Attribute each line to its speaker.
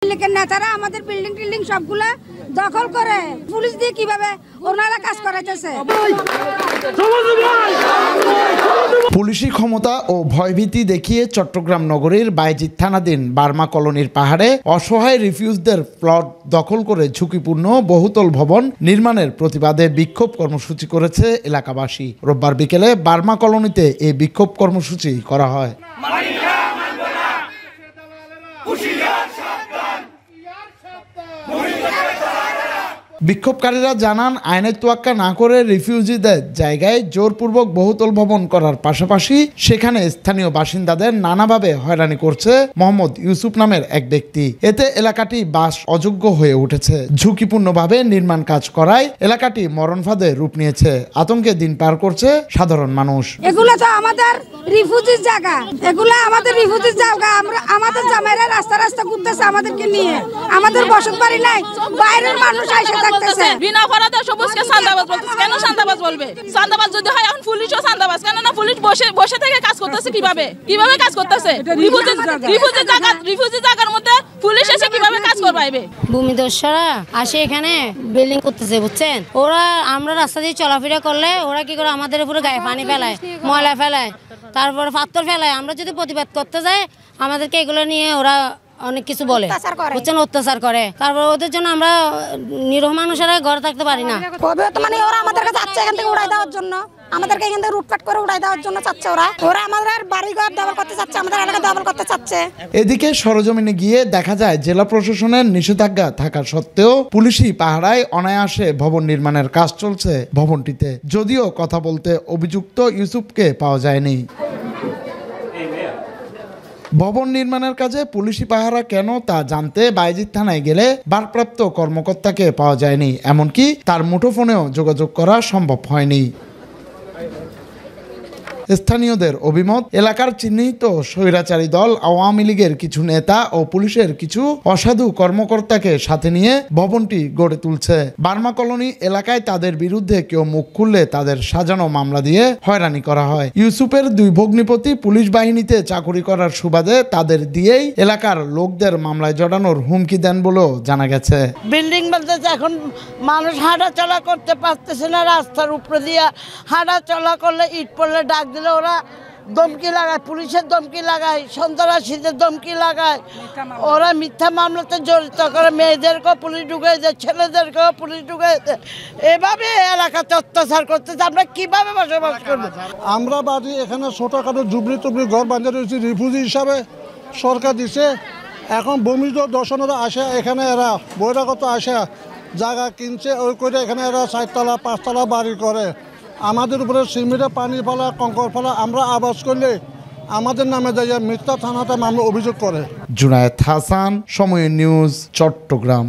Speaker 1: নেতারা আমাদের building tilting সবগুলা দখল করে পুলিশ দিয়ে কিভাবে ওনারা কাজ করাইতেছে।
Speaker 2: পুলিশি ক্ষমতা ও ভয়ভীতি দেখিয়ে চট্টগ্রাম নগরীর বায়েজিদ থানাধীন বার্মা কলোনির পাহাড়ে অসহায় রিফিউজদের প্লট দখল করে ঝুঁকিপূর্ণ বহুতল ভবন নির্মাণের প্রতিবাদে বিক্ষোভ কর্মসূচি করেছে এলাকাবাসী। রোববার বিকেলে বার্মা কলোনিতে এই বিক্ষোভ কর্মসূচি করা হয়। বিক্ষোভকারীরা জানান, আইনের তোয়াক্কা না করে রিফিউজিদের জায়গায় জোরপূর্বক বহুতল ভবন করার পাশাপাশি সেখানে স্থানীয় বাসিন্দাদের নানাভাবে হয়রানি করছে মোহাম্মদ ইউসুফ নামের এক ব্যক্তি। এতে এলাকাটি বাস অযোগ্য হয়ে উঠেছে। ঝুঁকিপূর্ণভাবে নির্মাণ কাজ করায় এলাকাটি মরণফাঁদে রূপ নিয়েছে। আতঙ্কে দিন পার করছে সাধারণ মানুষ।
Speaker 1: এগুলো তো আমাদের রিফিউজির জায়গা, এগুলো আমাদের রিফিউজির জায়গা। আমরা আমাদের জামাইরা রাস্তা রাস্তা ঘুরতেছে আমাদেরকে নিয়ে। আমাদের বসত বাড়ি নাই, বাইরের মানুষ আইসা থাকতেছে।
Speaker 3: বিনা অপরাধে সবুজকে সান্দাবাজ বলতেছে। কেন সান্দাবাজ বলবে? সান্দাবাজ যদি হয় এখন পুলিশও সান্দাবাজ। কেন না পুলিশ বসে থেকে কাজ করতেছে? কিভাবে কাজ করতেছে? রিফিউজি জায়গার মধ্যে পুলিশ এসে কিভাবে কাজ করবে?
Speaker 4: ভূমিদস্যুরা আসে এখানে বিল্ডিং করতেছে, বুঝছেন? ওরা আমরা রাস্তা দিয়ে চলাফেরা করলে ওরা কি করে আমাদের উপরে গায়ে পানি ফেলায়, ময়লা ফেলায়, তারপরে পাথর ফেলায়। আমরা যদি প্রতিবাদ করতে যাই আমাদেরকে এগুলো নিয়ে ওরা অনেক কিছু বলে, বুঝছেন, অত্যাচার করে। তারপর ওদের জন্য আমরা নিরহ মানুষেরা ঘরে থাকতে পারি না।
Speaker 1: মানে ওরা আমাদেরকে চাচ্ছে এখান থেকে উড়াই দেওয়ার জন্য, আমাদেরকে এখান থেকে রুটপাট করে উড়াই দেওয়ার জন্য চাচ্ছে। ওরা আমাদের বাড়িঘর দখল করতে চাচ্ছে, আমাদের এলাকা দখল করতে চাচ্ছে।
Speaker 2: এদিকে সরজমিনে গিয়ে দেখা যায় জেলা প্রশাসনের নিষেধাজ্ঞা থাকা সত্ত্বেও পুলিশি পাহারায় অনায়াসে ভবন নির্মাণের কাজ চলছে ভবনটিতে। যদিও কথা বলতে অভিযুক্ত ইউসুফকে পাওয়া যায়নি। ভবন নির্মাণের কাজে পুলিশি পাহারা কেন তা জানতে বায়েজিদ থানায় গেলে ভারপ্রাপ্ত কর্মকর্তাকে পাওয়া যায়নি। এমনকি তার মুঠোফোনেও যোগাযোগ করা সম্ভব হয়নি। স্থানীয়দের অভিমত, এলাকার চিহ্নিত স্বৈরাচারী দল আওয়ামী লীগের কিছু নেতা ও পুলিশের কিছু অসাধু কর্মকর্তাকে সাথে নিয়ে ভবনটি গড়ে তুলছে। বার্মা কলোনি এলাকায় তাদের বিরুদ্ধে কেউ মুখ খুললে তাদের সাজানো মামলা দিয়ে হয়রানি করা হয়। ইউসুফের দুই ভগ্নিপতি পুলিশ বাহিনীতে চাকুরি করার সুবাদে তাদের দিয়েই এলাকার লোকদের মামলায় জড়ানোর হুমকি দেন বলেও জানা গেছে।
Speaker 5: বিল্ডিং বলতে এখন মানুষ হাঁটা চলা করতে পারতেছে না, রাস্তার উপরে দিয়ে হাঁটা চলা করলে ইট পড়লে ডাক দিলে ওরা ধমকি লাগায়, পুলিশের ধমকি লাগায়, সন্ত্রাসীদের ধমকি লাগায়। ওরা মিথ্যা মামলাতে জড়িত করে, মেয়েদেরকেও পুলিশ ঢুকাইছে, ছেলেদেরকেও পুলিশ ঢুকাইছে। এভাবে এলাকাতে অত্যাচার করতেছে। আমরা কিভাবে বসবাস করবো?
Speaker 6: আমরা বাড়ি এখানে ছোটখাটো জুবলি টুবলি ঘর বাঁধে রয়েছি, রিফিউজি হিসাবে সরকার দিছে। এখন ভূমিজ দর্শনেরা আসে, এখানে এরা বহিরাগত আসে জায়গা কিনছে, ওই করে এখানে এরা 4তলা 5তলা বাড়ি করে। আমাদের উপরে সিমেন্টে পানি ফেলা, কঙ্কর ফেলা, আমরা আবাস করলে আমাদের নামে যাইয়া মিথ্যা থানাতে মামলা অভিযোগ করে।
Speaker 2: জুনায়েদ হাসান, সময় নিউজ, চট্টগ্রাম।